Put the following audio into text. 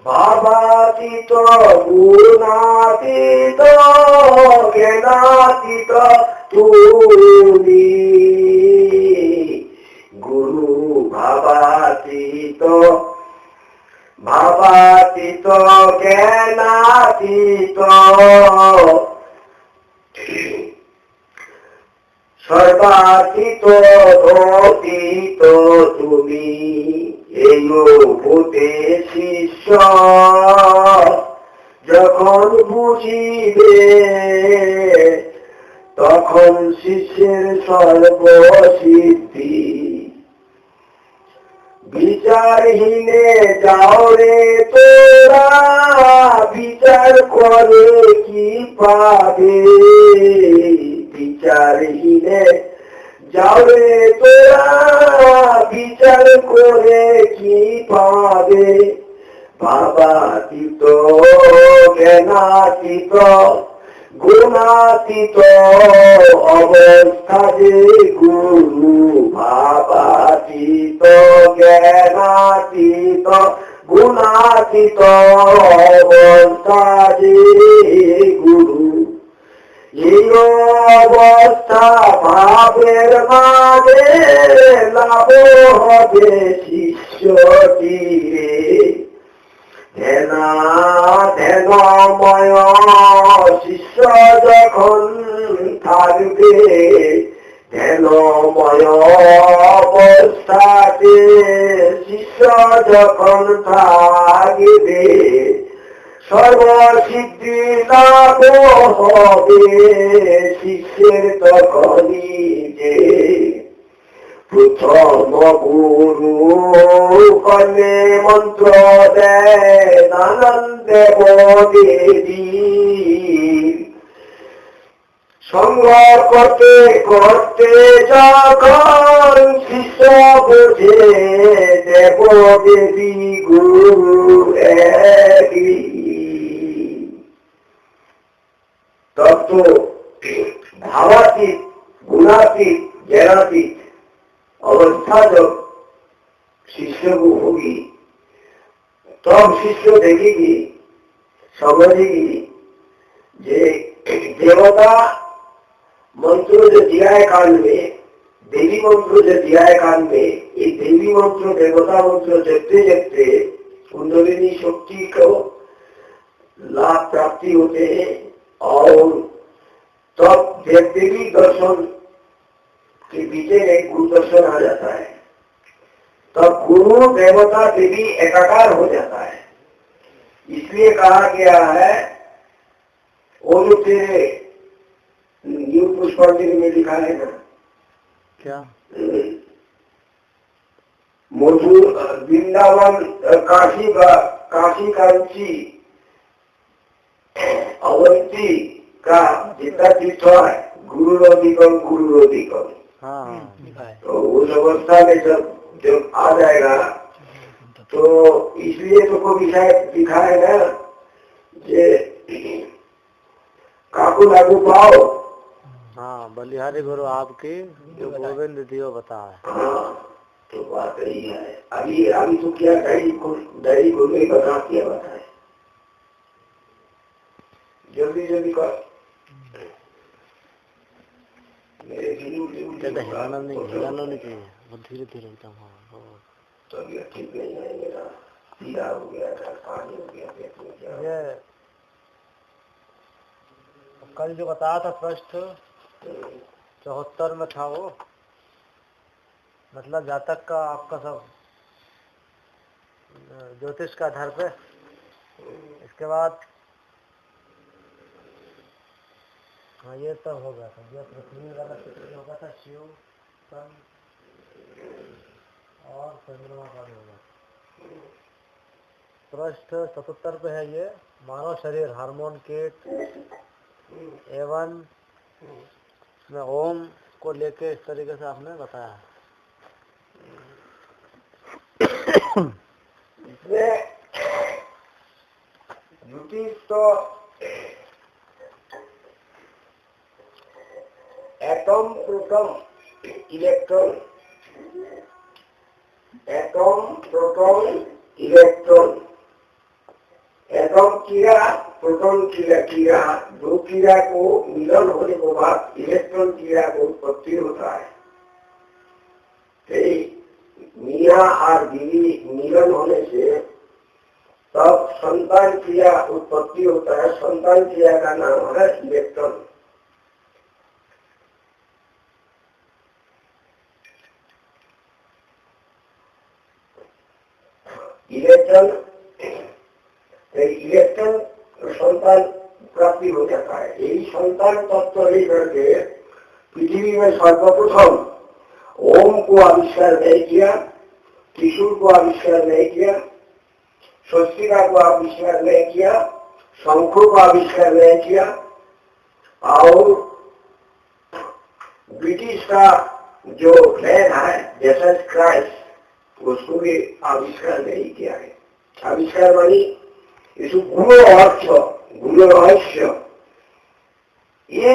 ভাবাতীত গুণাতীত জ্ঞানাতীত তুমি গুরু ভাবাতীত ভাবাতীত জ্ঞানাতীত সর্বাতীত অতীত তুমি এই ভূতে শিষ্য যখন বুঝিবে তখন শিষ্যের সর্বসিদ্ধি বিচারহীনে যাও রে তোরা বিচার করে কি পাবে বিচারহীনে যাও রে তোরা বিচার করে কি পাবে ভাবাতীত জ্ঞানাতীত গুণাতীত অবস্থা যে গুরু ভাবাতীত জ্ঞানাতীত গুণাতীত অবস্থা যে গুরু এই অবস্থা ভাবের মাঝে লাভ হবে শিষ্যটিরে ধ্যানময় শিষ্য যখন থাকবে ধ্যানময় অবস্থাতে শিষ্য যখন থাকবে সর্বসিদ্ধি লাভ হবে শিষ্যের তখনই যে প্রথম গুরু কর্মে মন্ত্র দেয় নানন্দেব দেবী সঙ্গ করতে করতে যখন শিষ্য বোঝে দেব দেবী গুরু একই তত্ত্ব ভাবাতীত গুণাতীত জ্ঞানাতীত अवस्था जब शिष्य को होगी तब शिष्य देखेगी समझेगी जे देवता मंत्र जो दिया है कान में देवी मंत्र जो दिया है कान में ये देवी मंत्र देवता मंत्र जपते जपते कुंडलिनी शक्ति को लाभ प्राप्ति होते हैं और तब देवी दर्शन के पीछे एक गुरु दर्शन आ जाता है तब गुरु देवता देवी एकाकार हो जाता है इसलिए कहा गया है वो जो तेरे न्यू पुष्पांजलि में लिखा है ना क्या मधुर वृंदावन काशी कांची अवंती का जितना तीर्थ है गुरु रोधिकम तो उस अवस्था में जब आ जाएगा तो इसलिए तो को दिखाएगा जे काकू लागू पाओ हाँ बलिहारी गुरु आपकी जो गोविंद दियो बता है हाँ तो बात यही है अभी तो क्या डायरी गुरु ने बता किया बताए जल्दी जल्दी कर हिलाना नहीं चाहिए बहुत धीरे धीरे एकदम तबीयत ठीक नहीं है मेरा पीला हो गया था पानी हो गया पेट में ये कल जो बताया था पृष्ठ 74 में था वो मतलब जातक का आपका सब ज्योतिष का आधार पे इसके बाद हाँ ये तब हो गया था जो पृथ्वी वाला चित्र हो गया था शिव सन और चंद्रमा का भी हो गया पृष्ठ 77 पे है ये मानव शरीर हार्मोन किट एवं में ओम को लेके इस तरीके से आपने बताया है तो atom proton electron atom proton electron कीड़ा प्रोटॉन कीड़ा दो कीड़ा को मिलन होने के बाद इलेक्ट्रॉन कीड़ा को उत्पत्ति होता है। मियाँ और बीवी मिलन होने से तब संतान क्रिया उत्पत्ति होता है। संतान क्रिया का नाम है इलेक्ट्रॉन। इलेक्ट्रॉन संतान प्राप्ति हो जाता है। यही संतान तत्व लेकर के पृथ्वी में सर्वप्रथम ओम को आविष्कार नहीं किया, त्रिशूल को आविष्कार नहीं किया, स्वस्तिका को आविष्कार नहीं किया, शंखों को आविष्कार नहीं किया और ब्रिटिश का जो मैन है जीसस क्राइस्ट उसको भी आविष्कार नहीं किया है। आविष्कार मानी इस गुण रहस्य ये